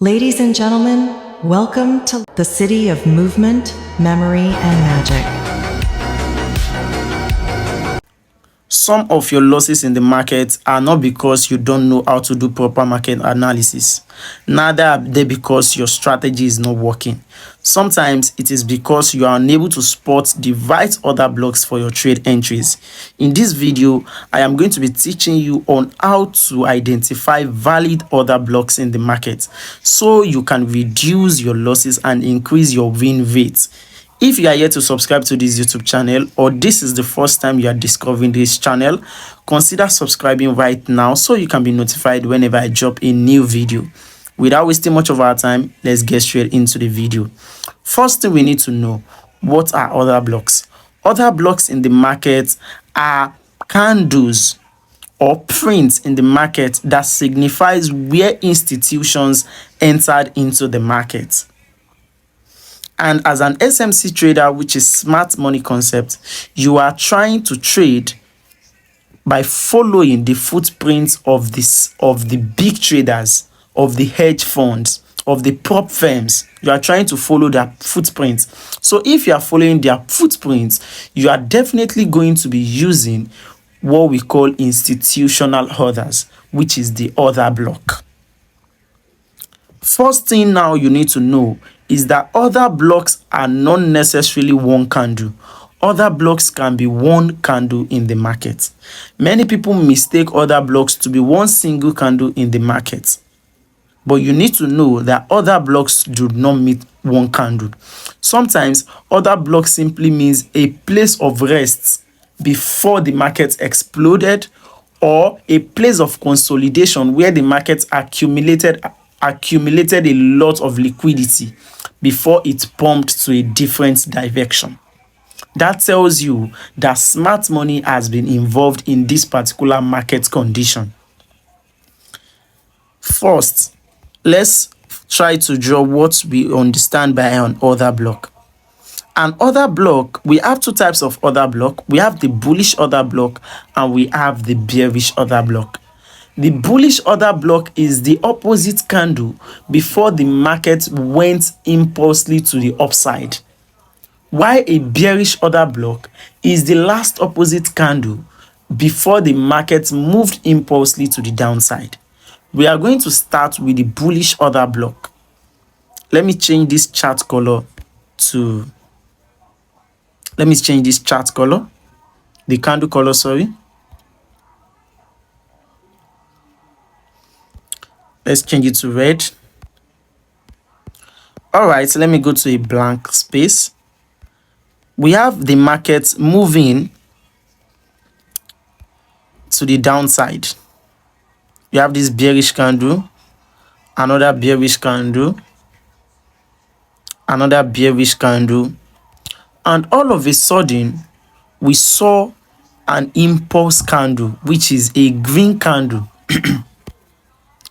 Ladies and gentlemen, welcome to the city of movement, memory, and magic. Some of your losses in the market are not because you don't know how to do proper market analysis. Neither are they because your strategy is not working. Sometimes it is because you are unable to spot the right order blocks for your trade entries. In this video, I am going to be teaching you on how to identify valid order blocks in the market so you can reduce your losses and increase your win rate. If you are yet to subscribe to this YouTube channel, or this is the first time you are discovering this channel, consider subscribing right now so you can be notified whenever I drop a new video. Without wasting much of our time, let's get straight into the video. First thing we need to know, what are order blocks? Order blocks in the market are candles or prints in the market that signifies where institutions entered into the market. And as an SMC trader, which is smart money concept, you are trying to trade by following the footprints of the big traders, of the hedge funds, of the prop firms. You are trying to follow their footprints. So if you are following their footprints, you are definitely going to be using what we call institutional orders, which is the order block. First thing now you need to know is that order blocks are not necessarily one candle. Order blocks can be one candle in the market. Many people mistake order blocks to be one single candle in the market. But you need to know that order blocks do not mean one candle. Sometimes order block simply means a place of rest before the market exploded, or a place of consolidation where the market accumulated a lot of liquidity before it pumped to a different direction. That tells you that smart money has been involved in this particular market condition. First, let's try to draw what we understand by an order block. An order block, we have two types of order block. We have the bullish order block and we have the bearish order block. The bullish order block is the opposite candle before the market went impulsively to the upside, while a bearish order block is the last opposite candle before the market moved impulsively to the downside. We are going to start with the bullish order block. Let me change this chart color to the candle color, sorry. Let's change it to red. All right, so let me go to a blank space. We have the market moving to the downside. You have this bearish candle, another bearish candle, another bearish candle, and all of a sudden we saw an impulse candle, which is a green candle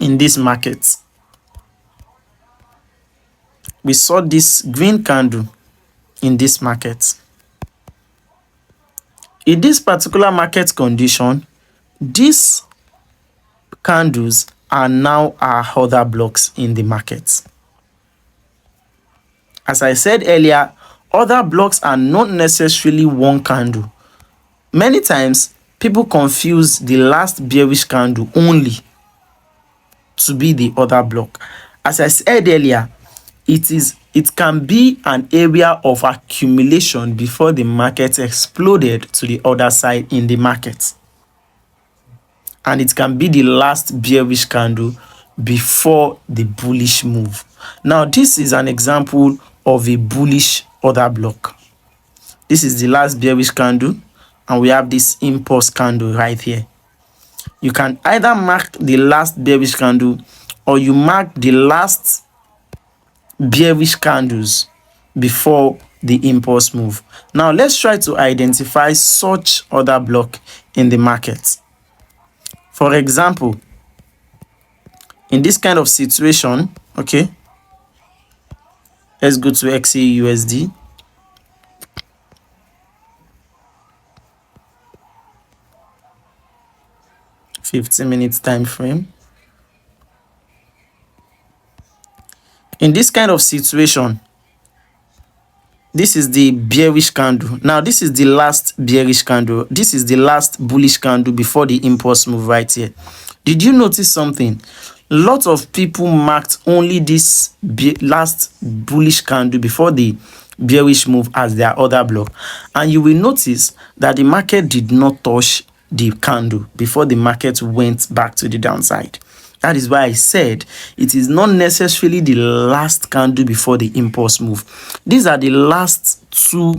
in this market. We saw this green candle in this market. In this particular market condition, these candles are now our order blocks in the market. As I said earlier, order blocks are not necessarily one candle. Many times, people confuse the last bearish candle only to be the order block. As I said earlier, it can be an area of accumulation before the market exploded to the other side in the market. And it can be the last bearish candle before the bullish move. Now, this is an example of a bullish order block. This is the last bearish candle, and we have this impulse candle right here. You can either mark the last bearish candle or you mark the last bearish candles before the impulse move. Now, let's try to identify such order block in the market. For example, in this kind of situation, okay, let's go to XAUUSD. $15 minutes time frame. In this kind of situation, this is the bearish candle. Now, this is the last bearish candle. This is the last bullish candle before the impulse move right here. Did you notice something? Lots of people marked only this last bullish candle before the bearish move as their order block. And you will notice that the market did not touch the candle before the market went back to the downside. That is why I said it is not necessarily the last candle before the impulse move. These are the last two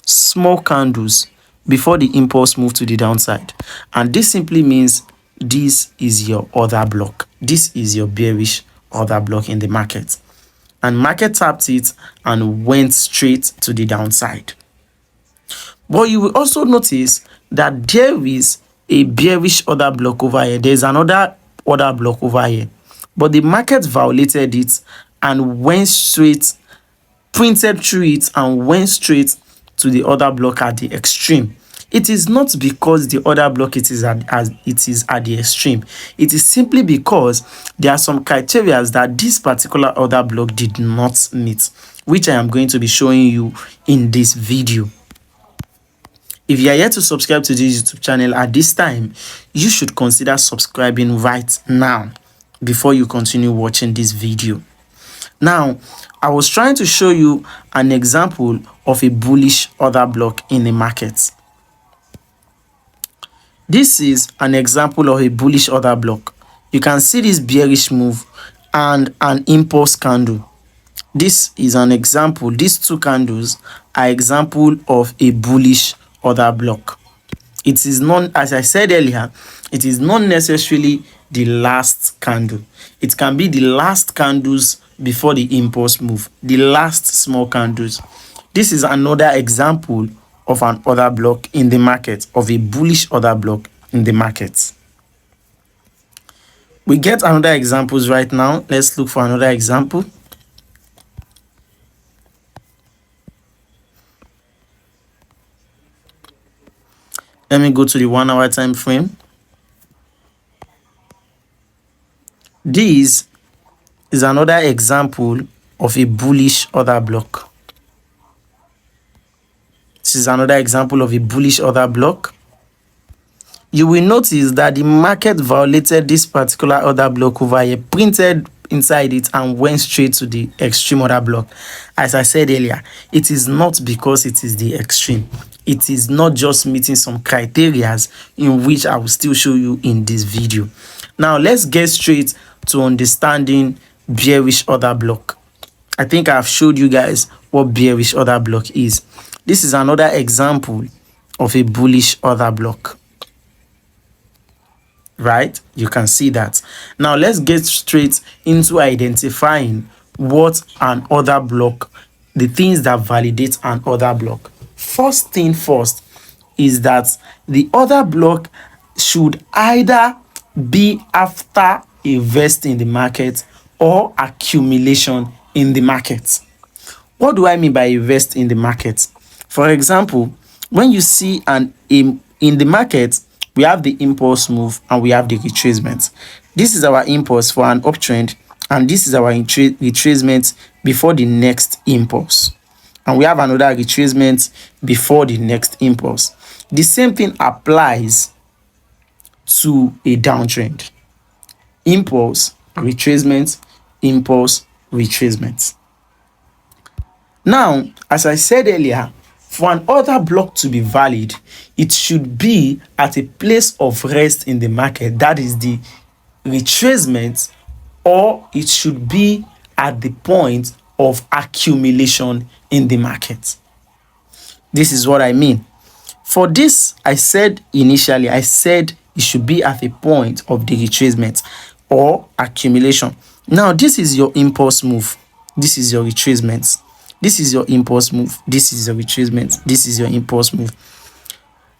small candles before the impulse move to the downside. And this simply means this is your order block. This is your bearish order block in the market. And market tapped it and went straight to the downside. But you will also notice that there is a bearish order block over here. There is another order block over here, but the market violated it and went straight, printed through it and went straight to the order block at the extreme. It is not because the order block it is at the extreme. It is simply because there are some criteria that this particular order block did not meet, which I am going to be showing you in this video. If you are yet to subscribe to this YouTube channel at this time, you should consider subscribing right now before you continue watching this video. Now, I was trying to show you an example of a bullish order block in the market. This is an example of a bullish order block. You can see this bearish move and an impulse candle. This is an example. These two candles are example of a bullish order block. It is not, as I said earlier, it is not necessarily the last candle. It can be the last candles before the impulse move, the last small candles. This is another example of an order block in the market, of a bullish order block in the market. We get another examples right now. Let's look for another example. Let me go to the 1 hour time frame. This is another example of a bullish order block. This is another example of a bullish order block. You will notice that the market violated this particular order block over here, printed inside it and went straight to the extreme order block. As I said earlier, it is not because it is the extreme. It is not just meeting some criteria in which I will still show you in this video. Now, let's get straight to understanding bearish order block. I think I've showed you guys what bearish order block is. This is another example of a bullish order block. Right? You can see that. Now, let's get straight into identifying what an order block, the things that validate an order block. First thing first is that the order block should either be after a vest in the market or accumulation in the market. What do I mean by a vest in the market? For example, when you see in the market, we have the impulse move and we have the retracement. This is our impulse for an uptrend, and this is our retracement before the next impulse. And we have another retracement before the next impulse. The same thing applies to a downtrend. Impulse, retracement, impulse, retracement. Now, as I said earlier, for an order block to be valid, it should be at a place of rest in the market, that is the retracement, or it should be at the point of accumulation in the market. This is what I mean. For this, I said initially, I said it should be at a point of the retracement or accumulation. Now, this is your impulse move. This is your retracement. This is your impulse move. This is your retracement. This is your impulse move.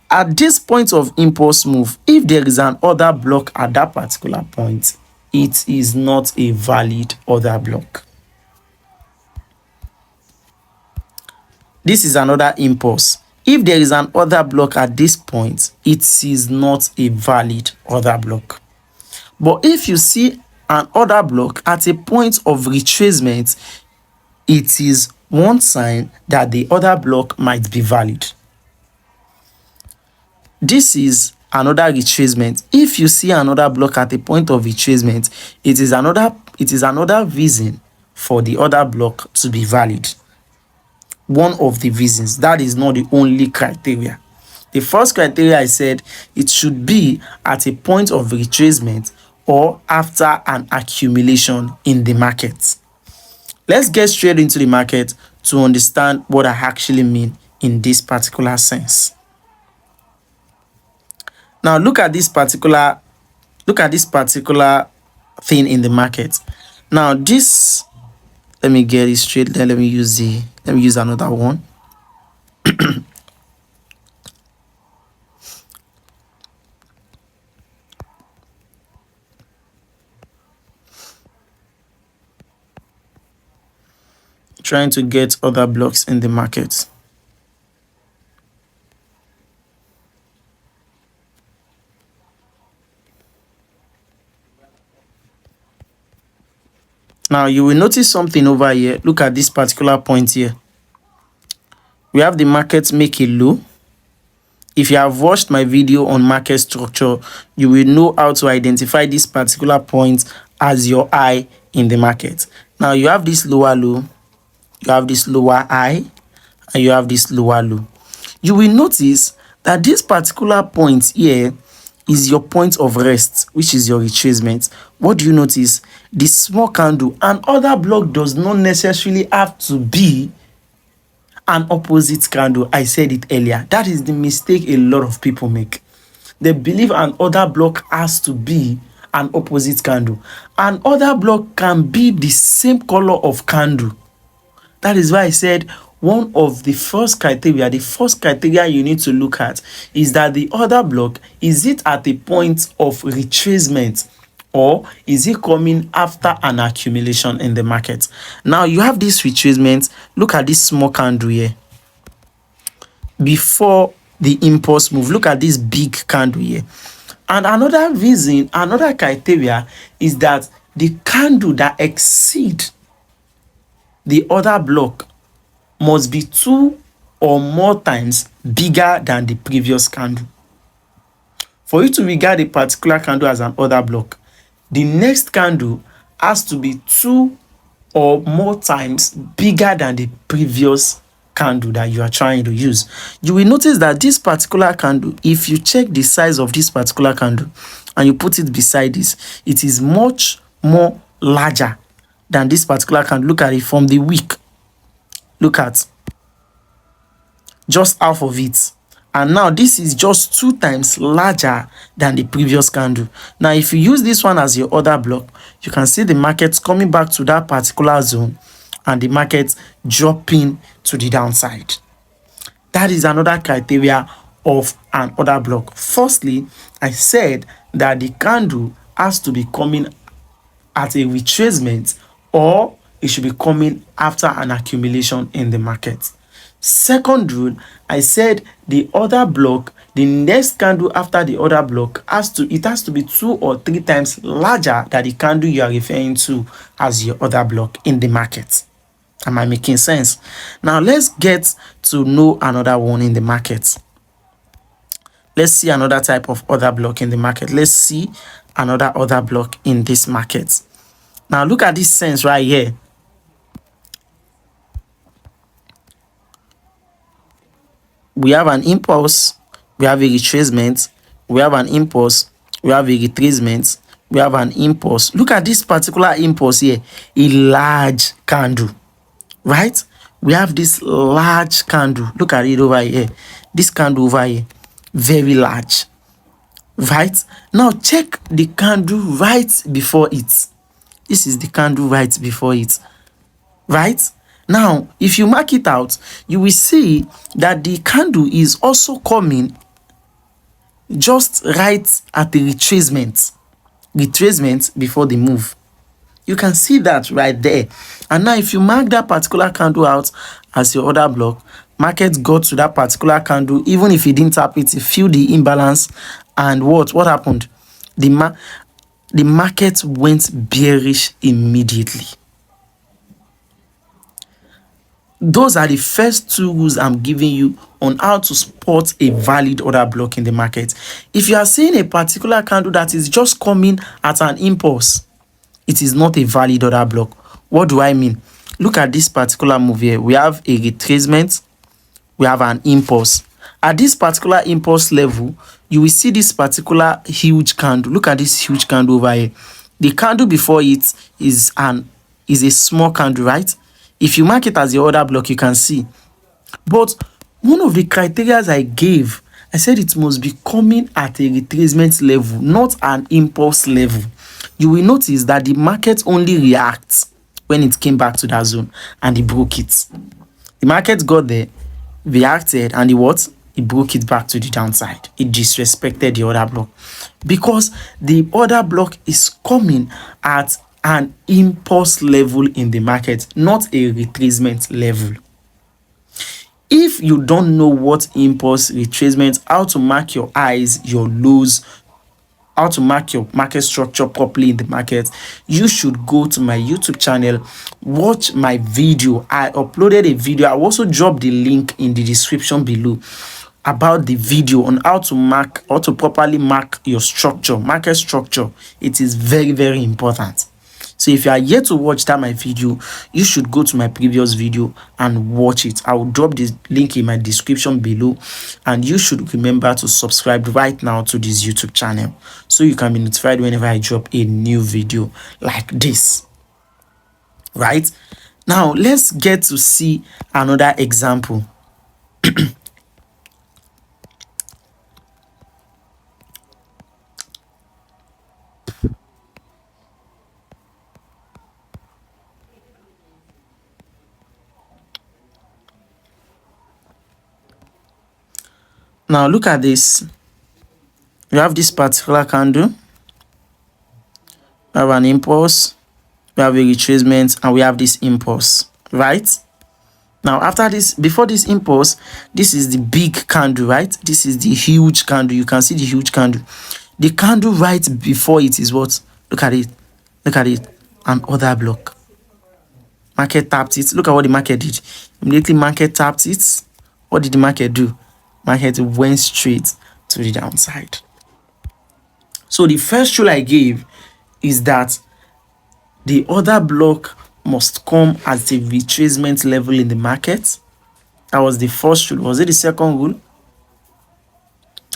At this point of impulse move, if there is an order block at that particular point, it is not a valid order block. This is another impulse. If there is an order block at this point, it is not a valid order block. But if you see an order block at a point of retracement, it is one sign that the order block might be valid. This is another retracement. If you see another block at a point of retracement, it is another reason for the order block to be valid. One of the reasons. That is not the only criteria. The first criteria I said it should be at a point of retracement or after an accumulation in the market. Let's get straight into the market to understand what I actually mean in this particular sense. Now look at this particular thing in the market. Now this, let me get it straight. Then let me use another one. Trying to get other blocks in the market. Now you will notice something over here. Look at this particular point here. We have the market make a low. If you have watched my video on market structure, you will know how to identify this particular point as your high in the market. Now you have this lower low, you have this lower high, and you have this lower low. You will notice that this particular point here is your point of rest, which is your retracement. What do you notice? The small candle. An order block does not necessarily have to be an opposite candle. I said it earlier. That is the mistake a lot of people make. They believe an order block has to be an opposite candle. An order block can be the same color of candle. That is why I said one of the first criteria you need to look at is that the order block, is it at a point of retracement or is it coming after an accumulation in the market? Now you have this retracement. Look at this small candle here. Before the impulse move, look at this big candle here. And another reason, another criteria is that the candle that exceeds the order block must be 2 or more times bigger than the previous candle. For you to regard a particular candle as an order block, the next candle has to be 2 or more times bigger than the previous candle that you are trying to use. You will notice that this particular candle, if you check the size of this particular candle and you put it beside this, it is much more larger than this particular candle. Look at it from the wick. Look at just half of it. And now this is just 2 times larger than the previous candle. Now if you use this one as your order block, you can see the market coming back to that particular zone and the market dropping to the downside. That is another criteria of an order block. Firstly, I said that the candle has to be coming at a retracement or it should be coming after an accumulation in the market. Second rule, I said the order block, the next candle after the order block has to be 2 or 3 times larger than the candle you are referring to as your order block in the market. Am I making sense? Now let's get to know another one in the market. Let's see another type of order block in the market. Let's see another order block in this market. Now look at this sense right here. We have an impulse, we have a retracement, we have an impulse, we have a retracement, we have an impulse. Look at this particular impulse here, a large candle, right? We have this large candle. Look at it over here. This candle over here, very large, right? Now check the candle right before it. This is the candle right before it, right? Now, if you mark it out, you will see that the candle is also coming just right at the retracement before the move. You can see that right there. And now if you mark that particular candle out as your order block, market got to that particular candle, even if it didn't tap it, it feel the imbalance. And what happened? the market went bearish immediately. Those are the first two rules I'm giving you on how to spot a valid order block in the market. If you are seeing a particular candle that is just coming at an impulse, it is not a valid order block. What do I mean? Look at this particular move here. We have a retracement, we have an impulse. At this particular impulse level, you will see this particular huge candle. Look at this huge candle over here. The candle before it is a small candle, right? If you mark it as the order block, you can see. But one of the criteria I gave, I said it must be coming at a retracement level, not an impulse level. You will notice that the market only reacts when it came back to that zone and it broke it. The market got there, reacted, and it broke it back to the downside. It disrespected the order block because the order block is coming at an impulse level in the market, not a retracement level. If you don't know what impulse, retracement, how to mark your highs, your lows, how to mark your market structure properly in the market, you should go to my YouTube channel, watch my video. I uploaded a video. I also dropped the link in the description below about the video on how to properly mark your structure, market structure. It is very, very important. So if you are yet to watch that my video, you should go to my previous video and watch it. I will drop this link in my description below, and you should remember to subscribe right now to this YouTube channel so you can be notified whenever I drop a new video like this. Right? Now let's get to see another example. Now look at this. We have this particular candle. We have an impulse. We have a retracement, and we have this impulse, right? Now after this, before this impulse, this is the big candle, right? This is the huge candle. You can see the huge candle. The candle right before it is what? Look at it. Look at it. An order block. Market tapped it. Look at what the market did. Immediately market tapped it. What did the market do? Market went straight to the downside. So the first rule I gave is that the order block must come at a retracement level in the market. That was the first rule. Was it the second rule?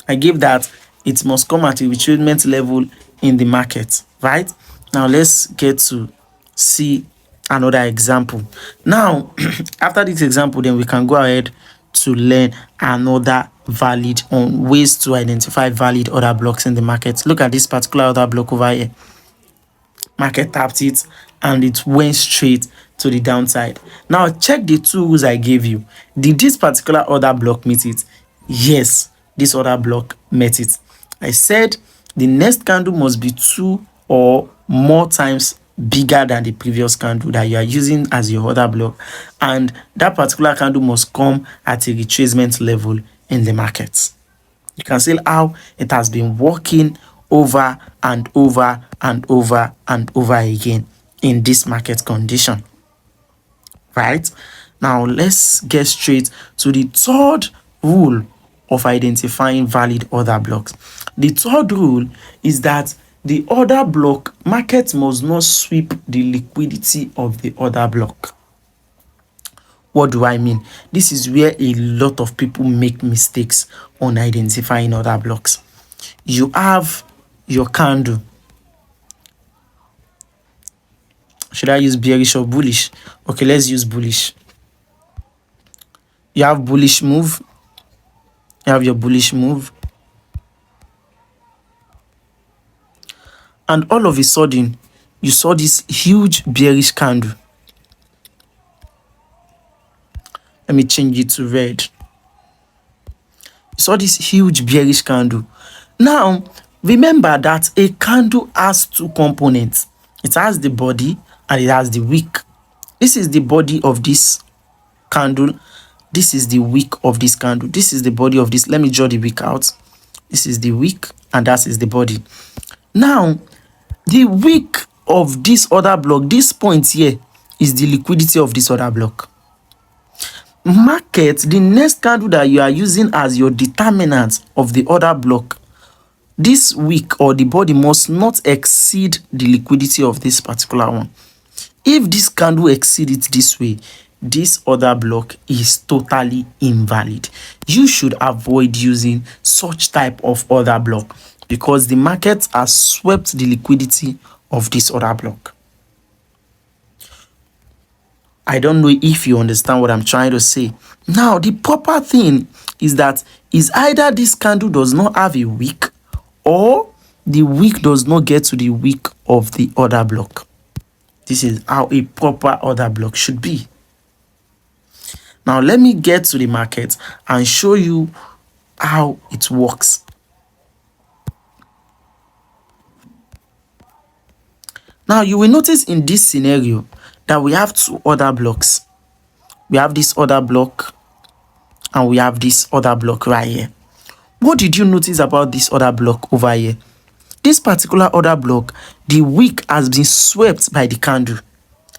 I gave that it must come at a retracement level in the market, right? Now let's get to see another example. Now, after this example, then we can go ahead to learn another valid on ways to identify valid order blocks in the market. Look at this particular order block over here. Market tapped it and it went straight to the downside. Now check the two rules I gave you. Did this particular order block meet it? Yes, this order block met it. I said the next candle must be 2 or more times bigger than the previous candle that you are using as your order block, and that particular candle must come at a retracement level in the market. You can see how it has been working over and over and over and over again in this market condition, right? Now let's get straight to the third rule of identifying valid order blocks. The third rule is that the order block market must not sweep the liquidity of the order block. What do I mean? This is where a lot of people make mistakes on identifying order blocks. You have your candle. Should I use bearish or bullish? Okay, let's use bullish. You have bullish move. You have your bullish move. And all of a sudden, you saw this huge bearish candle. Let me change it to red. You saw this huge bearish candle. Now, remember that a candle has two components. It has the body and it has the wick. This is the body of this candle. This is the wick of this candle. This is the body of this. Let me draw the wick out. This is the wick and that is the body. Now, The week of this order block, this point here, is the liquidity of this order block. Market, the next candle that you are using as your determinant of the order block this week or the body must not exceed the liquidity of this particular one. If this candle exceeds it this way, this order block is totally invalid. You should avoid using such type of order block because the market has swept the liquidity of this order block. I don't know if you understand what I'm trying to say. Now, the proper thing is that is either this candle does not have a wick or the wick does not get to the wick of the order block. This is how a proper order block should be. Now, let me get to the market and show you how it works. Now, you will notice in this scenario that we have two order blocks. We have this order block and we have this order block right here. What did you notice about this order block over here? This particular order block, the wick has been swept by the candle,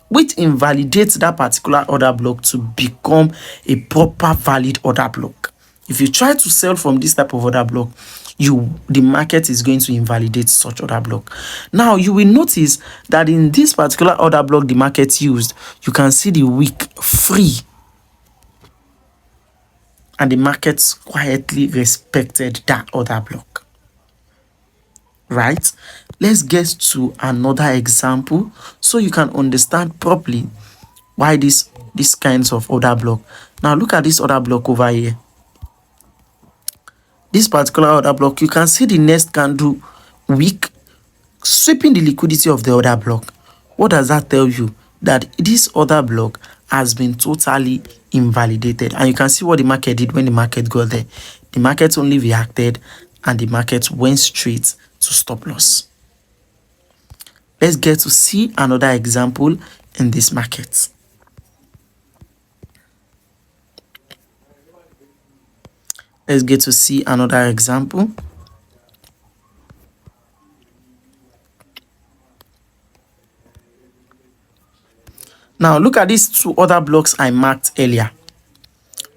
which invalidates that particular order block to become a proper valid order block. If you try to sell from this type of order block, the market is going to invalidate such order block. Now, you will notice that in this particular order block the market used, you can see the wick free. And the market quietly respected that order block. Right? Let's get to another example so you can understand properly why these kinds of order block. Now look at this order block over here. This particular order block, you can see the next candle wick sweeping the liquidity of the order block. What does that tell you? That this order block has been totally invalidated. And you can see what the market did when the market got there. The market only reacted and the market went straight to stop loss. Let's get to see another example in this market. Let's get to see another example. Now, look at these two other blocks I marked earlier.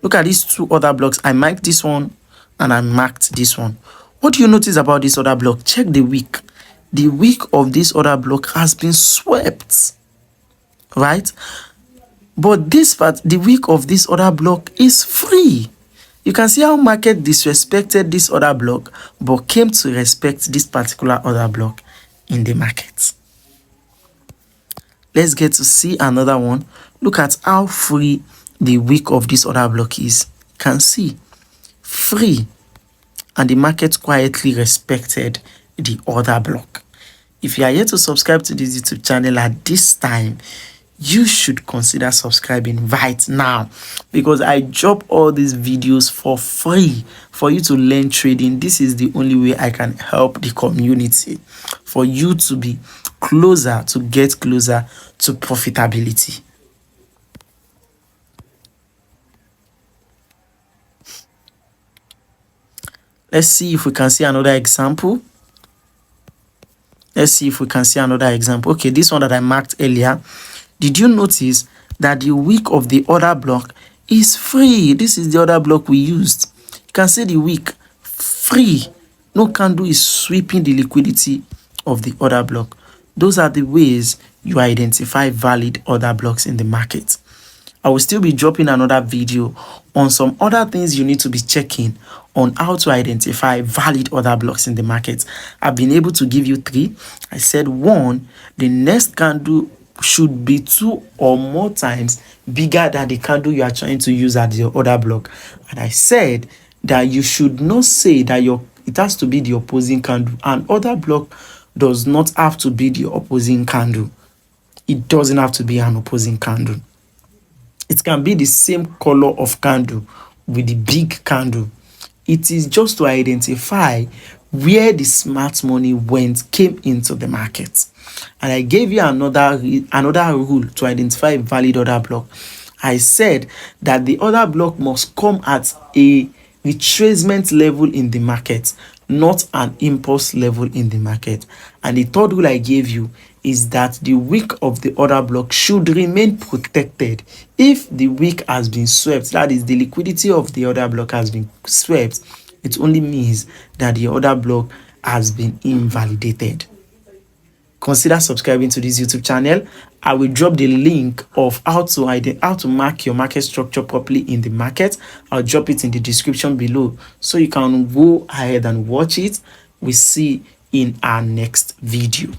Look at these two other blocks. I marked this one and I marked this one. What do you notice about this other block? Check the wick. The wick of this other block has been swept, right? But the wick of this other block is free. You can see how market disrespected this other block, but came to respect this particular other block in the market. Let's get to see another one. Look at how free the wick of this other block is. You can see free, and the market quietly respected the other block. If you are yet to subscribe to this YouTube channel at this time, you should consider subscribing right now, because I drop all these videos for free for you to learn trading. This is the only way I can help the community, for you to be closer, to get closer to profitability. Let's see if we can see another example. Let's see if we can see another example. Okay, this one that I marked earlier. Did you notice that the wick of the other block is free? This is the other block we used. You can see the wick free. No candle is sweeping the liquidity of the other block. Those are the ways you identify valid order blocks in the market. I will still be dropping another video on some other things you need to be checking on how to identify valid order blocks in the market. I've been able to give you 3. I said 1, the next candle should be 2 or more times bigger than the candle you are trying to use as your order block. And I said that you should not say that it has to be the opposing candle. An order block does not have to be the opposing candle. It doesn't have to be an opposing candle. It can be the same color of candle with the big candle. It is just to identify where the smart money came into the market. And I gave you another rule to identify a valid order block. I said that the order block must come at a retracement level in the market, not an impulse level in the market. And the third rule I gave you is that the wick of the order block should remain protected. If the wick has been swept, that is, the liquidity of the order block has been swept, it only means that the order block has been invalidated. Consider subscribing to this YouTube channel. I will drop the link of how to mark your market structure properly in the market. I'll drop it in the description below so you can go ahead and watch it. We see in our next video.